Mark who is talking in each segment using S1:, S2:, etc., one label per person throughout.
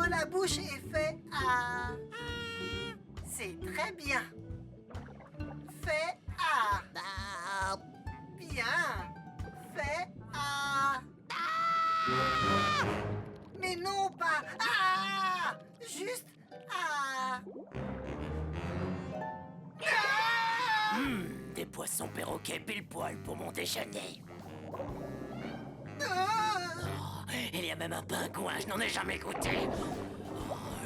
S1: la bouche et fais A. C'est très bien. Fais A. Bien. Fais A. Mais non, pas A. Juste A.
S2: Des poissons perroquets pile poil pour mon déjeuner. Il y a même un pingouin, je n'en ai jamais goûté.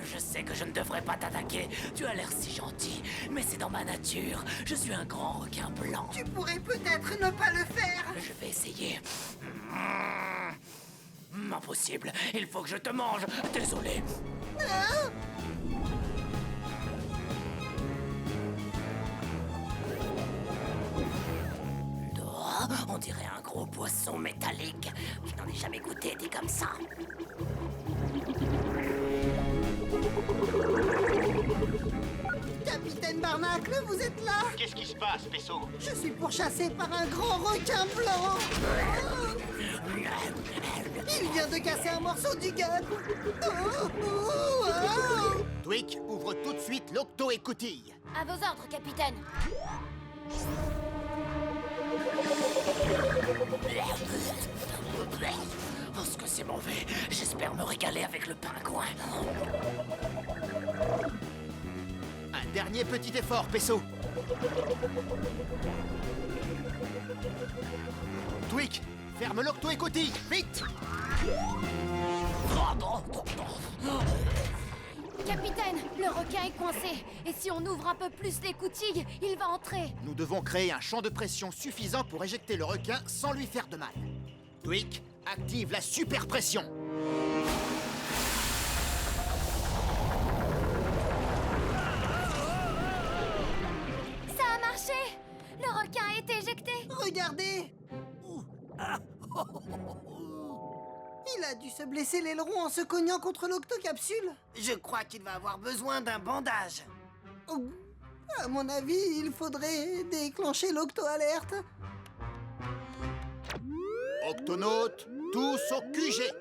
S2: Je sais que je ne devrais pas t'attaquer, tu as l'air si gentil, mais c'est dans ma nature. Je suis un grand requin blanc.
S1: Tu pourrais peut-être ne pas le faire.
S2: Je vais essayer. Impossible, il faut que je te mange. Désolé. On dirait un gros poisson métallique. Je n'en ai jamais goûté dit comme ça.
S1: Capitaine Barnacle, vous êtes là?
S3: Qu'est-ce qui se passe, Pesso?
S1: Je suis pourchassé par un grand requin blanc. Il vient de casser un morceau du gup.
S3: Twig, ouvre tout de suite l'octo-écoutille.
S4: À vos ordres, capitaine.
S2: Oh, ce que c'est mauvais. J'espère me régaler avec le pingouin.
S3: Un dernier petit effort, Pesso. Twig, ferme l'octo-écoutille, vite!
S4: Capitaine, le requin est coincé. Et si on ouvre un peu plus l'écoutille, il va entrer.
S3: Nous devons créer un champ de pression suffisant pour éjecter le requin sans lui faire de mal. Twig, active la super pression.
S4: Ça a marché. Le requin a été éjecté.
S1: Regardez. Il a dû se blesser l'aileron en se cognant contre l'octocapsule. Je crois qu'il va avoir besoin d'un bandage. À mon avis, il faudrait déclencher l'octo-alerte.
S3: Octonautes, tous au QG.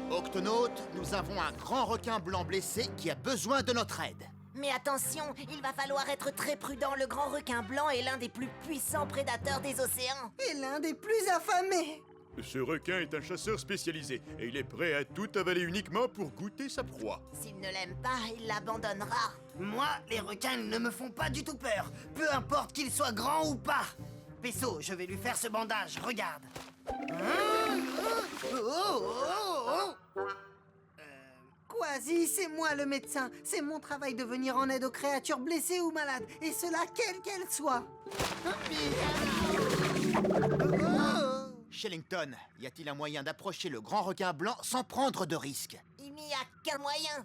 S3: Octonautes, nous avons un grand requin blanc blessé qui a besoin de notre aide.
S5: Mais attention, il va falloir être très prudent. Le grand requin blanc est l'un des plus puissants prédateurs des océans.
S1: Et l'un des plus affamés.
S6: Ce requin est un chasseur spécialisé et il est prêt à tout avaler uniquement pour goûter sa proie.
S5: S'il ne l'aime pas, il l'abandonnera.
S1: Moi, les requins ne me font pas du tout peur. Peu importe qu'ils soient grands ou pas. Pesso, je vais lui faire ce bandage, regarde. Quasi, c'est moi le médecin. C'est mon travail de venir en aide aux créatures blessées ou malades. Et cela, quelle qu'elle soit.
S3: Shellington, y a-t-il un moyen d'approcher le grand requin blanc sans prendre de risques?
S5: Il n'y a qu'un moyen.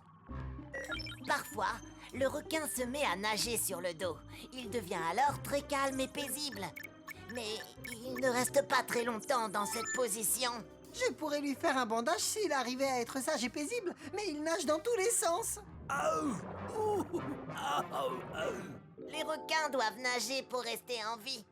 S5: Parfois, le requin se met à nager sur le dos. Il devient alors très calme et paisible. Mais il ne reste pas très longtemps dans cette position.
S1: Je pourrais lui faire un bandage s'il arrivait à être sage et paisible, mais il nage dans tous les sens.
S5: Les requins doivent nager pour rester en vie.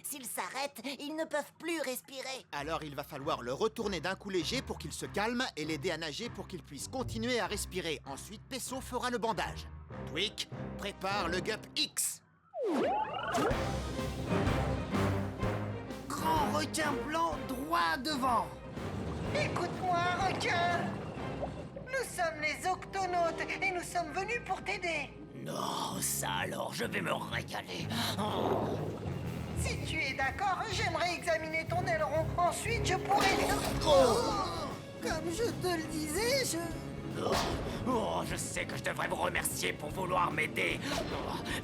S5: S'ils s'arrêtent, ils ne peuvent plus respirer.
S3: Alors il va falloir le retourner d'un coup léger pour qu'il se calme et l'aider à nager pour qu'il puisse continuer à respirer. Ensuite, Pesso fera le bandage. Twig, prépare le Gup X.
S1: Grand requin blanc droit devant. Écoute-moi, requin. Nous sommes les Octonautes et nous sommes venus pour t'aider.
S2: Non, ça alors, je vais me régaler.
S1: Si tu es d'accord, j'aimerais examiner ton aileron. Ensuite, je pourrais... Comme je te le disais,
S2: Je sais que je devrais vous remercier pour vouloir m'aider.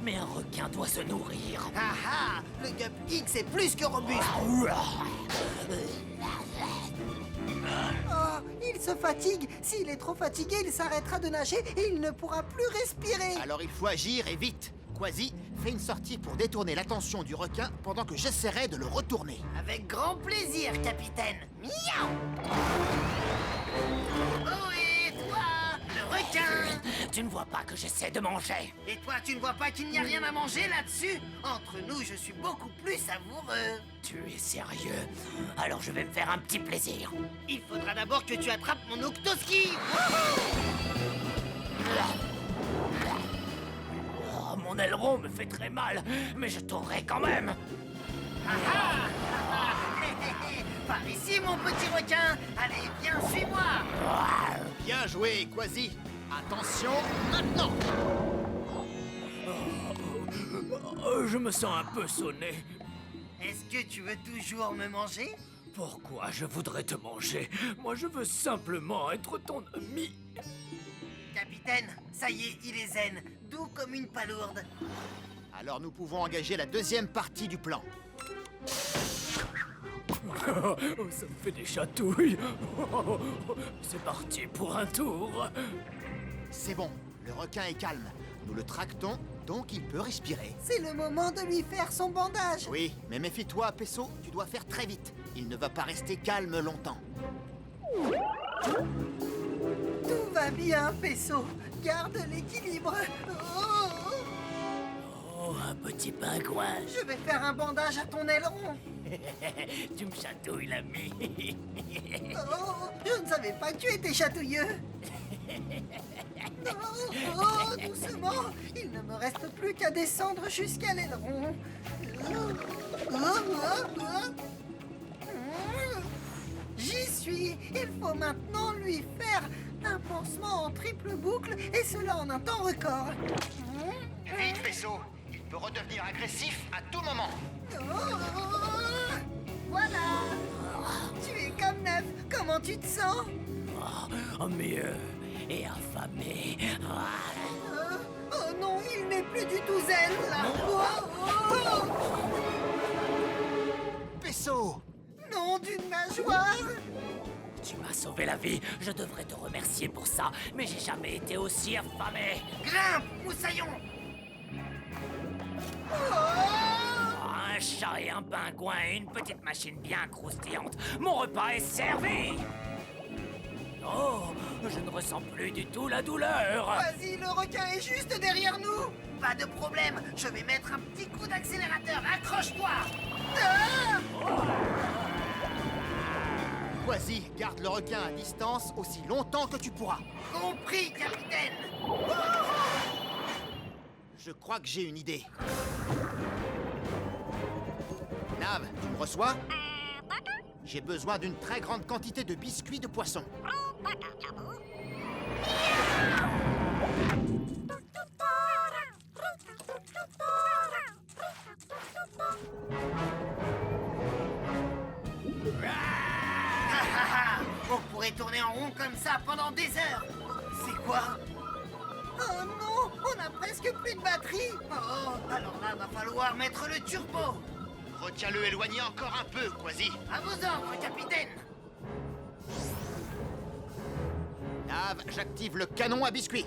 S2: Mais un requin doit se nourrir.
S1: Ah ah, le Gup X est plus que robuste. Oh, il se fatigue. S'il est trop fatigué, il s'arrêtera de nager et il ne pourra plus respirer.
S3: Alors il faut agir et vite. Quasi, fais une sortie pour détourner l'attention du requin pendant que j'essaierai de le retourner.
S1: Avec grand plaisir, capitaine. Miaou. Oh, et toi, le requin requin!
S2: Tu ne vois pas que j'essaie de manger?
S1: Et toi, tu ne vois pas qu'il n'y a rien à manger là-dessus? Entre nous, je suis beaucoup plus savoureux.
S2: Tu es sérieux? Alors je vais me faire un petit plaisir.
S1: Il faudra d'abord que tu attrapes mon octoski.
S2: Oh, mon aileron me fait très mal, mais je tournerai quand même.
S1: Par ici, mon petit requin. Allez, viens, suis-moi.
S3: Bien joué, Quasi. Attention, maintenant.
S2: Je me sens un peu sonné.
S1: Est-ce que tu veux toujours me manger?
S2: Pourquoi je voudrais te manger? Moi, je veux simplement être ton ami.
S1: Capitaine, ça y est, il est zen, doux comme une palourde.
S3: Alors nous pouvons engager la deuxième partie du plan.
S2: Oh, ça me fait des chatouilles. C'est parti pour un tour.
S3: C'est bon, le requin est calme. Nous le tractons, donc il peut respirer.
S1: C'est le moment de lui faire son bandage.
S3: Oui, mais méfie-toi, Pesso, tu dois faire très vite. Il ne va pas rester calme longtemps.
S1: Tout va bien, Pesso. Garde l'équilibre. Oh,
S2: Oh, un petit pingouin.
S1: je vais faire un bandage à ton aileron.
S2: Tu me chatouilles, l'ami.
S1: Oh, je ne savais pas que tu étais chatouilleux. Oh, doucement. Il ne me reste plus qu'à descendre jusqu'à l'aileron. J'y suis. Il faut maintenant lui faire un pansement en triple boucle et cela en un temps record.
S3: Vite, Pesso, il peut redevenir agressif à tout moment.
S1: Voilà. Tu es comme neuf. Comment tu te sens?
S2: Oh, mieux. Et affamé.
S1: Oh non, il n'est plus du tout zen là. Oh.
S3: Pesso!
S1: Non, d'une nageoire.
S2: Tu m'as sauvé la vie. Je devrais te remercier pour ça, mais j'ai jamais été aussi affamé.
S1: Grimpe, moussaillon.
S2: Un chat et un pingouin et une petite machine bien croustillante. Mon repas est servi. Oh, je ne ressens plus du tout la douleur.
S1: Vas-y, le requin est juste derrière nous. Pas de problème, je vais mettre un petit coup d'accélérateur. Accroche-toi. Ah!
S3: Quasi, garde le requin à distance aussi longtemps que tu pourras.
S1: Compris, capitaine.
S3: Je crois que j'ai une idée. Nav, tu me reçois? J'ai besoin d'une très grande quantité de biscuits de poisson.
S1: On pourrait tourner en rond comme ça pendant des heures. C'est quoi? Oh non, on a presque plus de batterie. Oh, alors là, va falloir mettre le turbo.
S3: Retiens-le éloigné encore un peu, Quasi.
S1: À vos ordres, capitaine.
S3: Nav, j'active le canon à biscuits.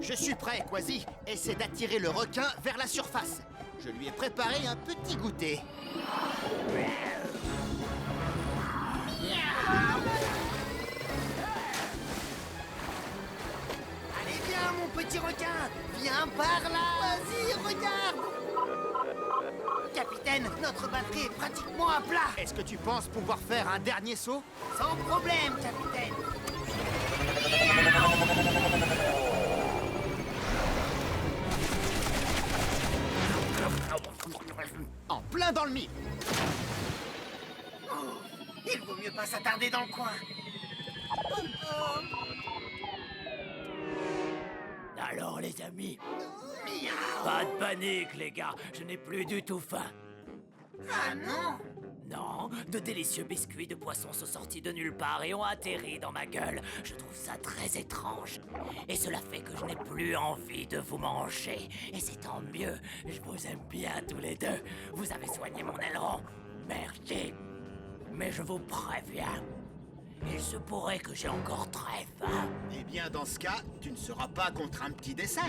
S3: Je suis prêt, Quasi. Essaie d'attirer le requin vers la surface. Je lui ai préparé un petit goûter.
S1: Allez, viens, mon petit requin. Viens par là. Vas-y, regarde. Capitaine, notre batterie est pratiquement à plat.
S3: Est-ce que tu penses pouvoir faire un dernier saut?
S1: Sans problème, capitaine.
S3: En plein dans le mille.
S1: Il vaut mieux pas s'attarder dans le coin.
S2: Alors, les amis, pas de panique, les gars. Je n'ai plus du tout faim.
S1: Ah non.
S2: Non, de délicieux biscuits de poisson sont sortis de nulle part et ont atterri dans ma gueule. Je trouve ça très étrange. Et cela fait que je n'ai plus envie de vous manger. Et c'est tant mieux. Je vous aime bien tous les deux. Vous avez soigné mon aileron. Merci. Mais je vous préviens, il se pourrait que j'ai encore très faim.
S3: Eh bien, dans ce cas, tu ne seras pas contre un petit dessert.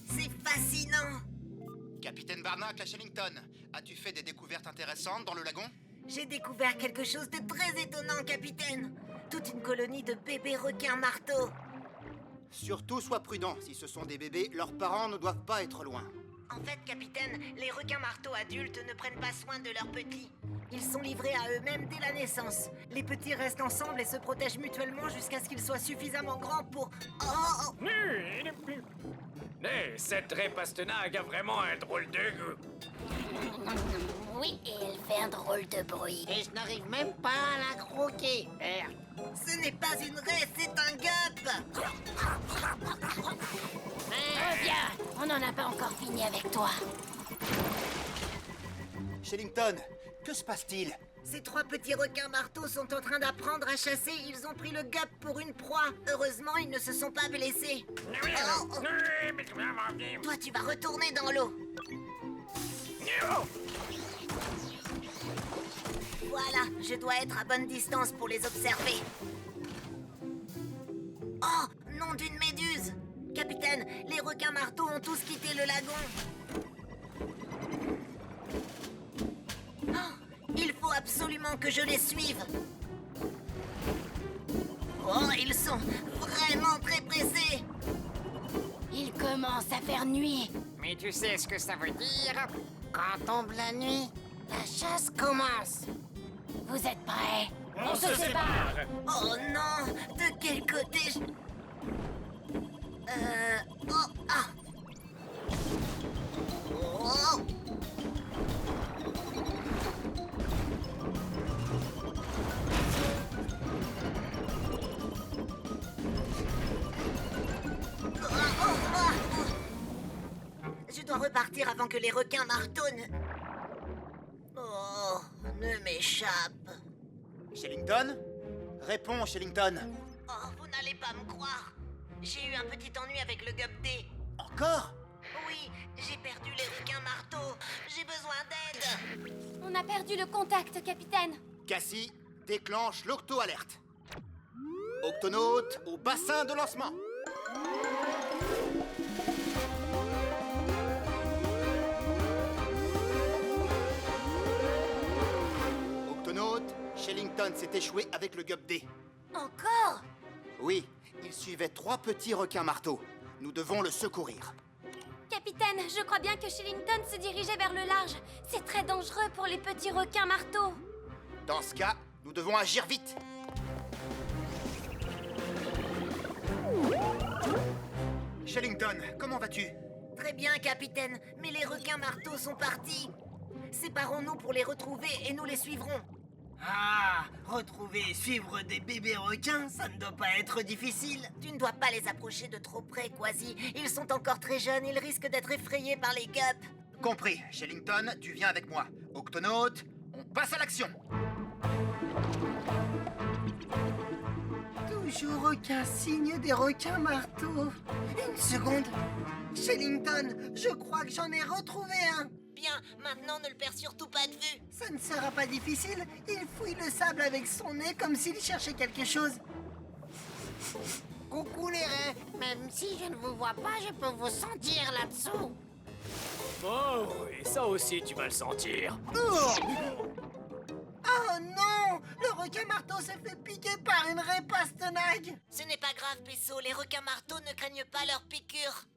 S5: C'est fascinant.
S3: Capitaine Barnacle à Shellington, as-tu fait des découvertes intéressantes dans le lagon?
S5: J'ai découvert quelque chose de très étonnant, capitaine. Toute une colonie de bébés requins marteaux.
S3: Surtout, sois prudent. Si ce sont des bébés, leurs parents ne doivent pas être loin.
S5: En fait, capitaine, les requins marteaux adultes ne prennent pas soin de leurs petits. Ils sont livrés à eux-mêmes dès la naissance. Les petits restent ensemble et se protègent mutuellement jusqu'à ce qu'ils soient suffisamment grands pour... Oh, oh.
S7: Cette Ray Pastenag a vraiment un drôle de goût.
S4: Oui, et elle fait un drôle de bruit.
S1: Et je n'arrive même pas à la croquer. Merde.
S5: Ce n'est pas une raie, c'est un gup.
S4: Reviens, on n'en a pas encore fini avec toi.
S3: Shellington, que se passe-t-il?
S5: Ces trois petits requins marteaux sont en train d'apprendre à chasser. Ils ont pris le gup pour une proie. Heureusement, ils ne se sont pas blessés. Oh, oh. Toi, tu vas retourner dans l'eau. Voilà, je dois être à bonne distance pour les observer. Oh, nom d'une méduse! Capitaine, les requins marteaux ont tous quitté le lagon. Oh, il faut absolument que je les suive. Oh, ils sont vraiment très pressés.
S4: Il commence à faire nuit.
S1: Mais tu sais ce que ça veut dire? Quand tombe la nuit, la chasse commence.
S4: Vous êtes prêts? On se sépare.
S5: Oh non, de quel côté je... Oh, ah. Oh. Je dois repartir avant que les requins martonnent. Oh, ne m'échappe.
S3: Shellington? Réponds, Shellington.
S5: Oh, vous n'allez pas me croire. J'ai eu un petit ennui avec le gup D.
S3: Encore?
S5: Oui, j'ai perdu les requins marteaux. J'ai besoin d'aide.
S4: On a perdu le contact, capitaine.
S3: Cassie, déclenche l'octo-alerte. Octonaute au bassin de lancement. Octonaute, Shellington s'est échoué avec le gup D.
S5: Encore?
S3: Oui, il suivait trois petits requins marteaux. Nous devons le secourir.
S4: Capitaine, je crois bien que Shellington se dirigeait vers le large. C'est très dangereux pour les petits requins marteaux.
S3: Dans ce cas, nous devons agir vite. Shellington, comment vas-tu?
S5: Très bien, capitaine. Mais les requins marteaux sont partis. Séparons-nous pour les retrouver et nous les suivrons.
S1: Ah, retrouver et suivre des bébés requins, ça ne doit pas être difficile.
S5: Tu ne dois pas les approcher de trop près, Quasi. Ils sont encore très jeunes, ils risquent d'être effrayés par les gups.
S3: Compris. Shellington, tu viens avec moi. Octonaute, on passe à l'action.
S1: Toujours aucun signe des requins marteaux. Une seconde. Shellington, je crois que j'en ai retrouvé un.
S5: Bien, maintenant ne le perds surtout pas de vue.
S1: Ça ne sera pas difficile. Il fouille le sable avec son nez comme s'il cherchait quelque chose. Coucou les raies. Même si je ne vous vois pas, je peux vous sentir là-dessous.
S7: Oh oui, ça aussi tu vas le sentir.
S1: Oh non! Le requin marteau s'est fait piquer par une raie Pastenag.
S5: Ce n'est pas grave, Pesso, les requins marteaux ne craignent pas leurs piqûres.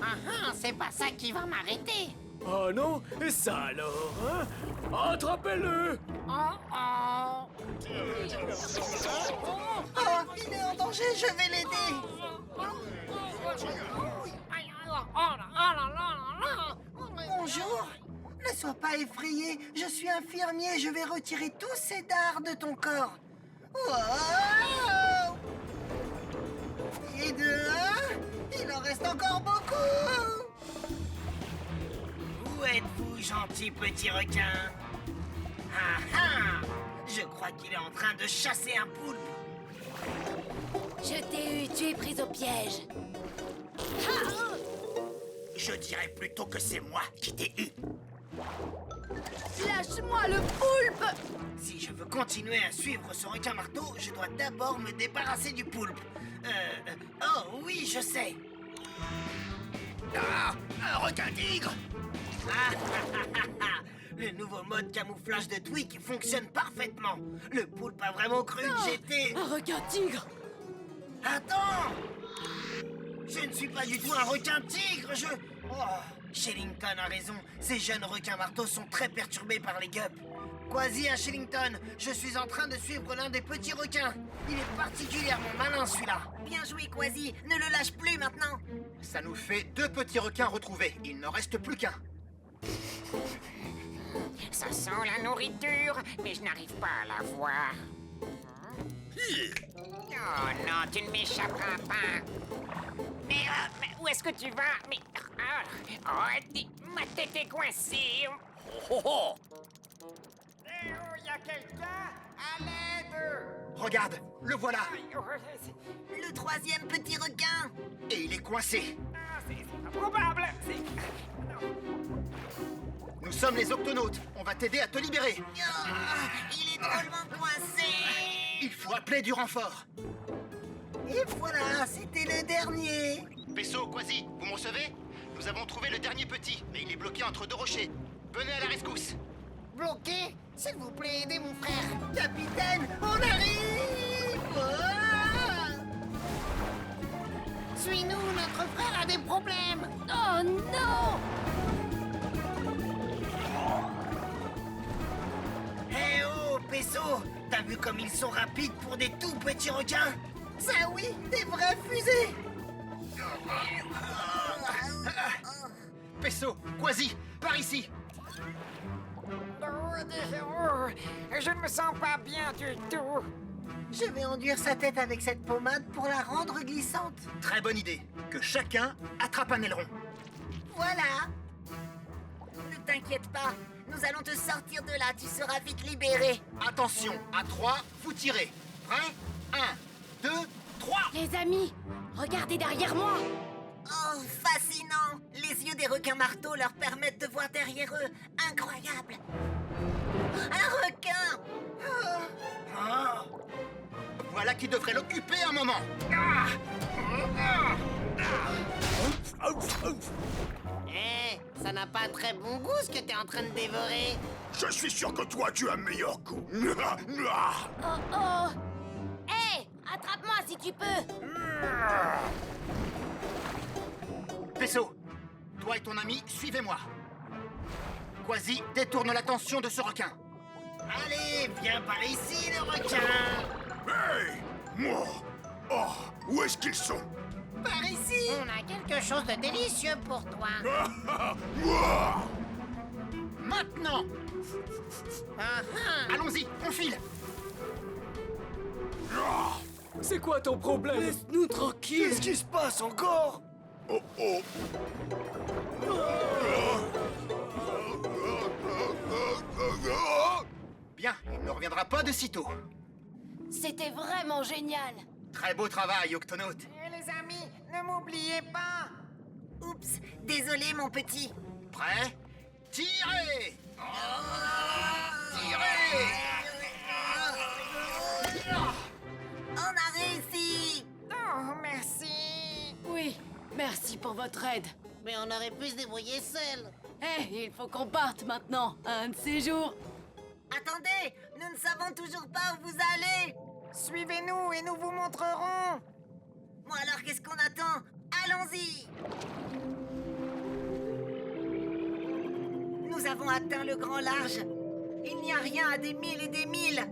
S1: Ah, c'est pas ça qui va m'arrêter.
S7: Oh non, et ça alors, hein? Attrapez-le!
S1: Oh, il est en danger, je vais l'aider. Bonjour. Ne sois pas effrayé, je suis infirmier, je vais retirer tous ces dards de ton corps. Wow! Et de un, il en reste encore beaucoup. Où êtes-vous, gentil petit requin? Ah ah! Je crois qu'il est en train de chasser un poulpe.
S4: Je t'ai eu, tu es prise au piège.
S3: Je dirais plutôt que c'est moi qui t'ai eu.
S4: Lâche-moi le poulpe!
S1: Si je veux continuer à suivre ce requin marteau, je dois d'abord me débarrasser du poulpe. Oh oui, je sais.
S2: Ah, un requin-tigre!
S1: Le nouveau mode camouflage de Tweak fonctionne parfaitement. Le poulpe a vraiment cru que j'étais...
S4: Un requin-tigre!
S1: Attends! Je ne suis pas du tout un requin-tigre, Oh, Shellington a raison. Ces jeunes requins-marteaux sont très perturbés par les gups. Quasi à Shellington, je suis en train de suivre l'un des petits requins. Il est particulièrement malin, celui-là.
S5: Bien joué, Quasi. Ne le lâche plus maintenant.
S3: Ça nous fait 2 petits requins retrouvés. Il n'en reste plus qu'un.
S8: Ça sent la nourriture, mais je n'arrive pas à la voir. Oh non, tu ne m'échapperas pas. Mais où est-ce que tu vas? Mais... ma tête est coincée.
S2: Oh oh!
S8: Y a quelqu'un? À l'aide!
S3: Regarde, le voilà.
S5: Le 3e petit requin.
S3: Et il est coincé.
S8: C'est pas probable.
S3: Nous sommes les Octonautes. On va t'aider à te libérer.
S5: Il est drôlement coincé.
S3: Il faut appeler du renfort.
S1: Et voilà, c'était le dernier.
S3: Pesso, Quasi, vous me recevez? Nous avons trouvé le dernier petit, mais il est bloqué entre 2 rochers. Venez à la rescousse.
S1: Bloqué? S'il vous plaît, aidez mon frère. Capitaine, on arrive! Suis-nous, notre frère a des problèmes.
S4: Oh non!
S1: Eh oh, Pesso, t'as vu comme ils sont rapides pour des tout petits requins? Ça oui, des vraies fusées.
S3: Pesso, Quasi, par ici.
S8: Je ne me sens pas bien du tout.
S1: Je vais enduire sa tête avec cette pommade pour la rendre glissante.
S3: Très bonne idée. Que chacun attrape un aileron.
S1: Voilà.
S5: Ne t'inquiète pas. Nous allons te sortir de là. Tu seras vite libéré.
S3: Attention, à 3, vous tirez. Prêt? 1, 2, 3.
S4: Les amis, regardez derrière moi!
S5: Oh, fascinant. Les yeux des requins marteaux leur permettent de voir derrière eux. Incroyable. Un requin.
S3: Voilà qui devrait l'occuper un moment.
S1: Ça n'a pas très bon goût ce que t'es en train de dévorer.
S6: Je suis sûr que toi, tu as meilleur goût.
S4: Oh oh! Hé! Attrape-moi si tu peux!
S3: Pesso, toi et ton ami, suivez-moi. Quasi, détourne l'attention de ce requin.
S1: Allez, viens par ici, le requin.
S6: Hey! Moi! Oh! Où est-ce qu'ils sont?
S1: Par ici.
S5: On a quelque chose de délicieux pour toi.
S6: Moi!
S3: Maintenant! Allons-y, on file.
S7: C'est quoi ton problème?
S2: Laisse-nous tranquille!
S1: Qu'est-ce qui se passe encore?
S6: Oh oh!
S3: Bien, il ne reviendra pas de sitôt.
S4: C'était vraiment génial!
S3: Très beau travail, Octonaute.
S8: Les amis, ne m'oubliez pas.
S5: Oups, désolé mon petit.
S3: Prêt? Tirez! Tirez!
S5: On a réussi.
S8: Oh, merci.
S4: Oui, merci pour votre aide.
S1: Mais on aurait pu se débrouiller seul.
S4: Il faut qu'on parte maintenant, un de ces jours.
S5: Attendez, nous ne savons toujours pas où vous allez.
S8: Suivez-nous et nous vous montrerons.
S5: Bon alors, qu'est-ce qu'on attend? Allons-y. Nous avons atteint le grand large. Il n'y a rien à des milles et des milles.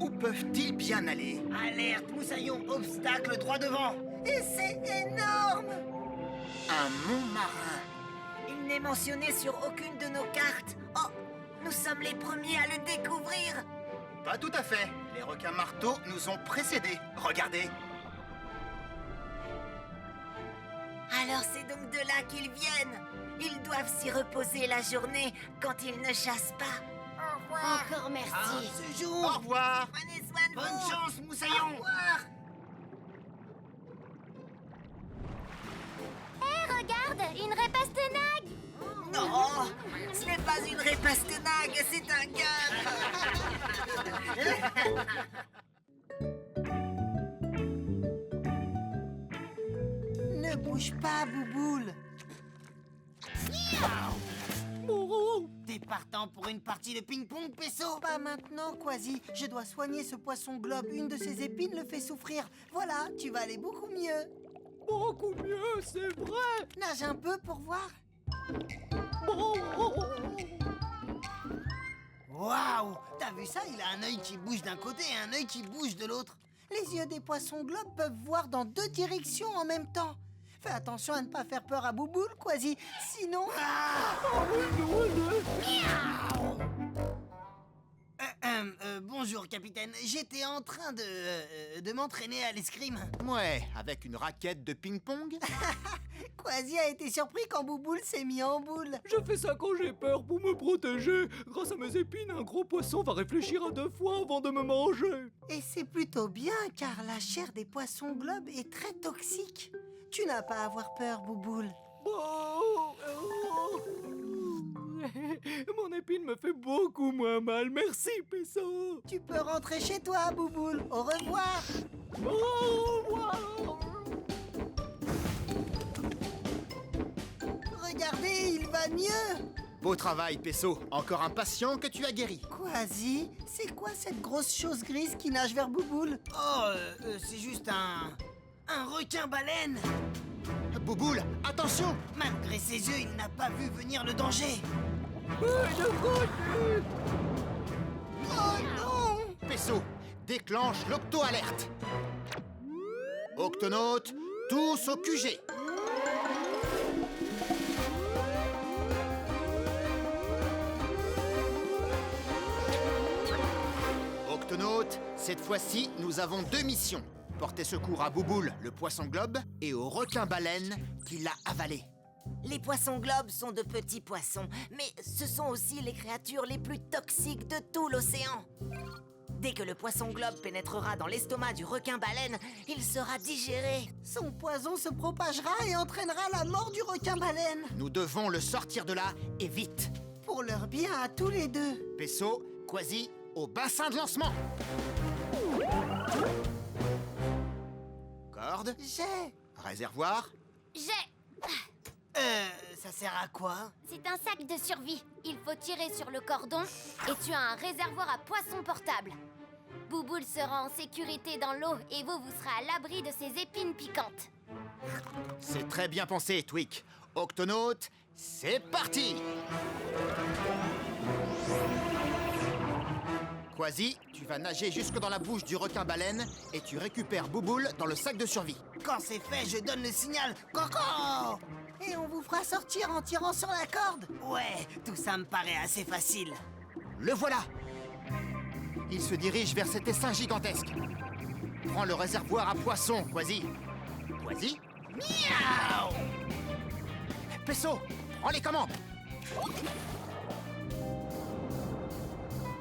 S3: Où peuvent-ils bien aller?
S1: Alerte, moussaillon, obstacle droit devant. Et c'est énorme.
S3: Un mont marin.
S5: Il n'est mentionné sur aucune de nos cartes. Oh, nous sommes les premiers à le découvrir.
S3: Pas tout à fait. Les requins marteaux nous ont précédés. Regardez.
S5: Alors c'est donc de là qu'ils viennent. Ils doivent s'y reposer la journée quand ils ne chassent pas.
S8: Au revoir.
S4: Encore merci.
S1: Ce
S3: Au
S1: jour.
S3: revoir.
S5: Prenez soin de
S1: Bonne
S5: vous.
S1: chance,
S5: Au
S1: moussaillon.
S5: revoir.
S4: Regarde, une Repastenag!
S1: Non.
S5: Ce n'est pas une raie pastenague, c'est un gun.
S1: Ne bouge pas, Bouboule. T'es partant pour une partie de ping-pong, Pesso? Pas maintenant, Quasi. Je dois soigner ce poisson globe. Une de ses épines le fait souffrir. Voilà, tu vas aller beaucoup mieux.
S7: Beaucoup mieux, c'est vrai.
S1: Nage un peu pour voir. Waouh! T'as vu ça? Il a un œil qui bouge d'un côté et un œil qui bouge de l'autre. Les yeux des poissons globes peuvent voir dans 2 directions en même temps. Fais attention à ne pas faire peur à Bouboule, Quasi. Sinon... bonjour, capitaine. J'étais en train de m'entraîner à l'escrime.
S3: Ouais, avec une raquette de ping-pong.
S1: Quasi a été surpris quand Bouboule s'est mis en boule.
S7: Je fais ça quand j'ai peur pour me protéger. Grâce à mes épines, un gros poisson va réfléchir à 2 fois avant de me manger.
S1: Et c'est plutôt bien, car la chair des poissons globes est très toxique. Tu n'as pas à avoir peur, Bouboule.
S7: Mon épine me fait beaucoup moins mal. Merci, Pesso.
S1: Tu peux rentrer chez toi, Bouboule. Au revoir.
S7: Au revoir.
S1: Regardez, il va mieux.
S3: Beau travail, Pesso. Encore un patient que tu as guéri.
S1: Quasi, c'est quoi cette grosse chose grise qui nage vers Bouboule? Oh, c'est juste un requin-baleine.
S3: Bouboule, attention!
S1: Malgré ses yeux, il n'a pas vu venir le danger. Oh non!
S3: Pesso, déclenche l'octo-alerte. Octonautes, tous au QG. Octonautes, cette fois-ci, nous avons 2 missions. Porter secours à Bouboule, le poisson globe, et au requin-baleine qui l'a avalé.
S5: Les poissons globes sont de petits poissons, mais ce sont aussi les créatures les plus toxiques de tout l'océan. Dès que le poisson globe pénétrera dans l'estomac du requin-baleine, il sera digéré.
S1: Son poison se propagera et entraînera la mort du requin-baleine.
S3: Nous devons le sortir de là, et vite.
S1: Pour leur bien à tous les deux.
S3: Pesso, Quasi, au bassin de lancement. Corde,
S1: J'ai...
S3: réservoir.
S1: ça sert à quoi?
S4: C'est un sac de survie. Il faut tirer sur le cordon et tu as un réservoir à poissons portable. Bouboule sera en sécurité dans l'eau et vous serez à l'abri de ses épines piquantes.
S3: C'est très bien pensé, Tweak. Octonaute, c'est parti! Quasi, tu vas nager jusque dans la bouche du requin-baleine et tu récupères Bouboule dans le sac de survie.
S1: Quand c'est fait, je donne le signal Coco! Et on vous fera sortir en tirant sur la corde. Ouais, tout ça me paraît assez facile.
S3: Le voilà! Il se dirige vers cet essaim gigantesque. Prends le réservoir à poissons, Quasi. Quasi?
S1: Miaou!
S3: Pesso, prends les commandes!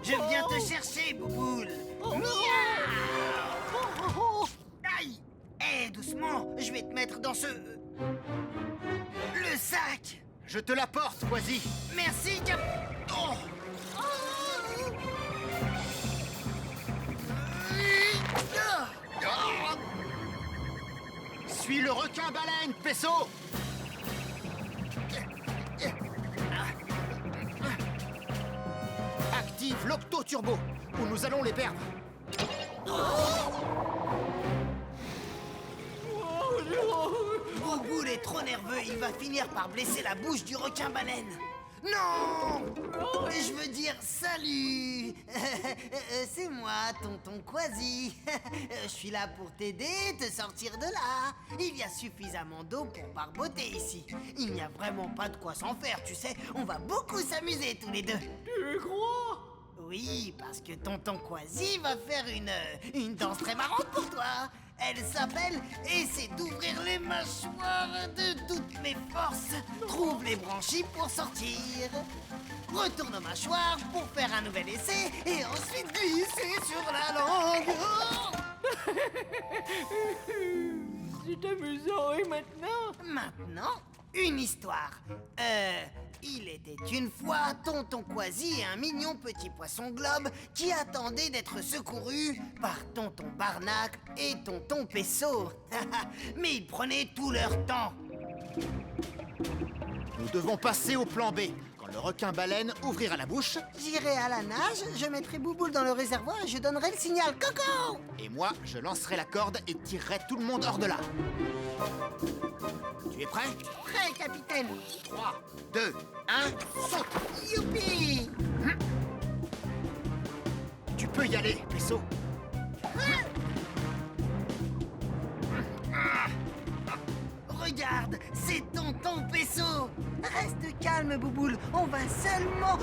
S1: Je viens te chercher, Bouboule. Aïe! Eh, doucement, je vais te mettre dans ce... le sac.
S3: Je te l'apporte, Quasi.
S1: Merci, Cap... Oh!
S3: Suis le requin-baleine, Pesso! Active l'octo-turbo, ou nous allons les perdre.
S1: Bouboule est trop nerveux, il va finir par blesser la bouche du requin-baleine. Non! Je veux dire salut! C'est moi, tonton Quasi. Je suis là pour t'aider, te sortir de là. Il y a suffisamment d'eau pour barboter ici. Il n'y a vraiment pas de quoi s'en faire, tu sais. On va beaucoup s'amuser tous les deux.
S7: Tu crois?
S1: Oui, parce que tonton Quasi va faire une danse très marrante pour toi. Elle s'appelle « Essaie d'ouvrir les mâchoires de toutes mes forces. Trouve les branchies pour sortir. Retourne aux mâchoires pour faire un nouvel essai et ensuite glisser sur la langue.
S7: C'est amusant, et maintenant?
S1: Maintenant, une histoire. Il était une fois Tonton Quasi et un mignon petit poisson globe qui attendait d'être secouru par Tonton Barnacle et Tonton Pesso. Mais ils prenaient tout leur temps.
S3: Nous devons passer au plan B. Quand le requin-baleine ouvrira la bouche,
S1: J'irai à la nage, je mettrai Bouboule dans le réservoir et je donnerai le signal Coco.
S3: et moi, je lancerai la corde et tirerai tout le monde hors de là. Tu es prêt?
S1: Prêt, capitaine.
S3: 3, 2, 1, saute!
S1: Youpi!
S3: Tu peux y aller, Pesso.
S1: Regarde, c'est Tonton Pesso. Reste calme, Bouboule, on va seulement...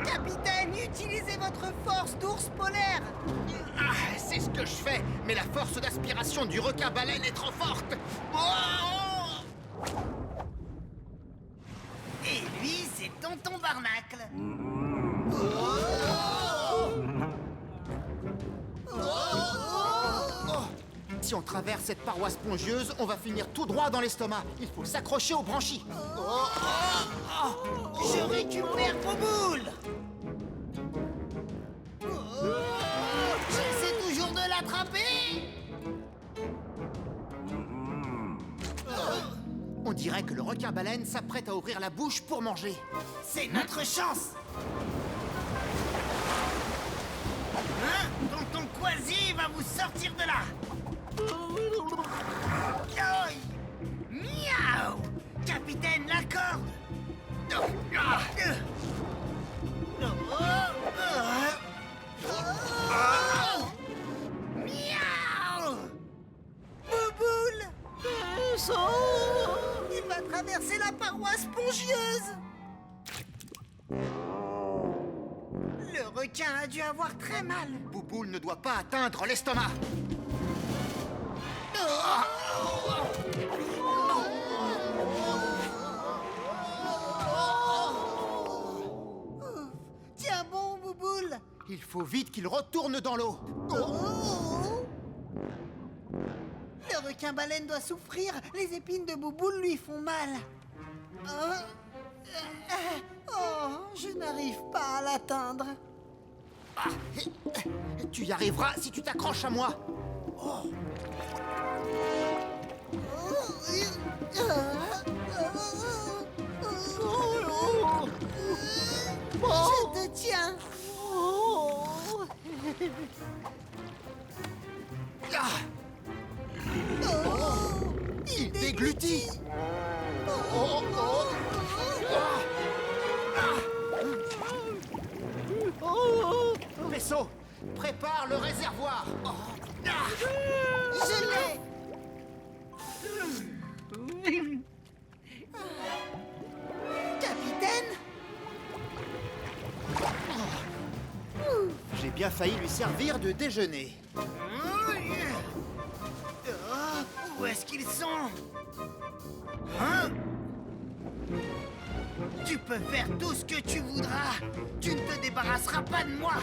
S1: Capitaine, utilisez votre force d'ours polaire.
S3: Ah, c'est ce que je fais, mais la force d'aspiration du requin-baleine est trop forte. Oh!
S1: Et lui, c'est Tonton Barnacle.
S3: Si on traverse cette paroi spongieuse, on va finir tout droit dans l'estomac. Il faut s'accrocher aux branchies.
S1: Je récupère Bouboule. J'essaie toujours de l'attraper.
S3: On dirait que le requin-baleine s'apprête à ouvrir la bouche pour manger.
S1: C'est notre chance. Hein? Tonton Quasi va vous sortir de là. Aïe. Miaou. Capitaine, la corde. Miaou. Bouboule. Il va traverser la paroi spongieuse. Le requin a dû avoir très mal.
S3: Bouboule ne doit pas atteindre l'estomac.
S1: Tiens bon, Bouboule.
S3: Il faut vite qu'il retourne dans l'eau.
S1: Le requin-baleine doit souffrir. Les épines de Bouboule lui font mal. Je n'arrive pas à l'atteindre.
S3: Tu y arriveras si tu t'accroches à moi.
S1: Je te tiens.
S3: Il déglutit. Pesso, prépare le réservoir.
S1: Je l'ai. Capitaine.
S3: J'ai bien failli lui servir de déjeuner.
S1: Où est-ce qu'ils sont? Hein? Tu peux faire tout ce que tu voudras. Tu ne te débarrasseras pas de moi.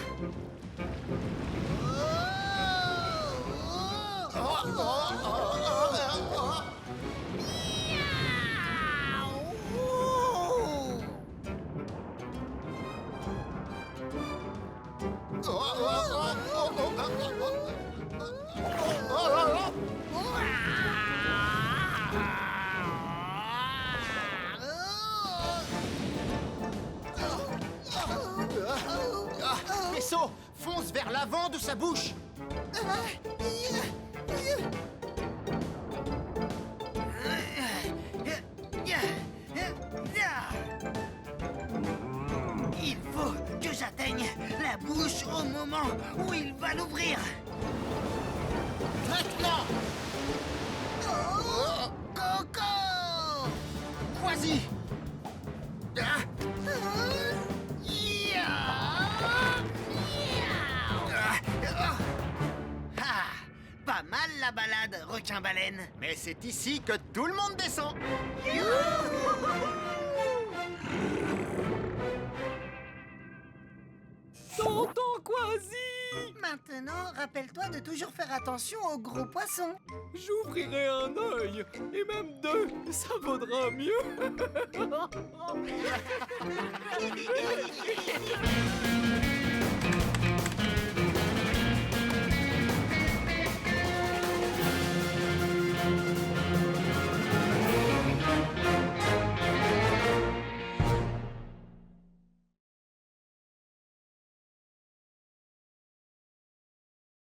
S3: Pesso, fonce vers l'avant de sa bouche.
S1: Il faut que j'atteigne la bouche au moment où il va l'ouvrir.
S3: Maintenant.
S1: Coco!
S3: Quasi.
S1: Pas mal la balade, requin-baleine.
S3: Mais c'est ici que tout le monde descend.
S7: Tonton Quasi!
S1: Maintenant, rappelle-toi de toujours faire attention aux gros poissons.
S7: J'ouvrirai un œil, et même deux, ça vaudra mieux.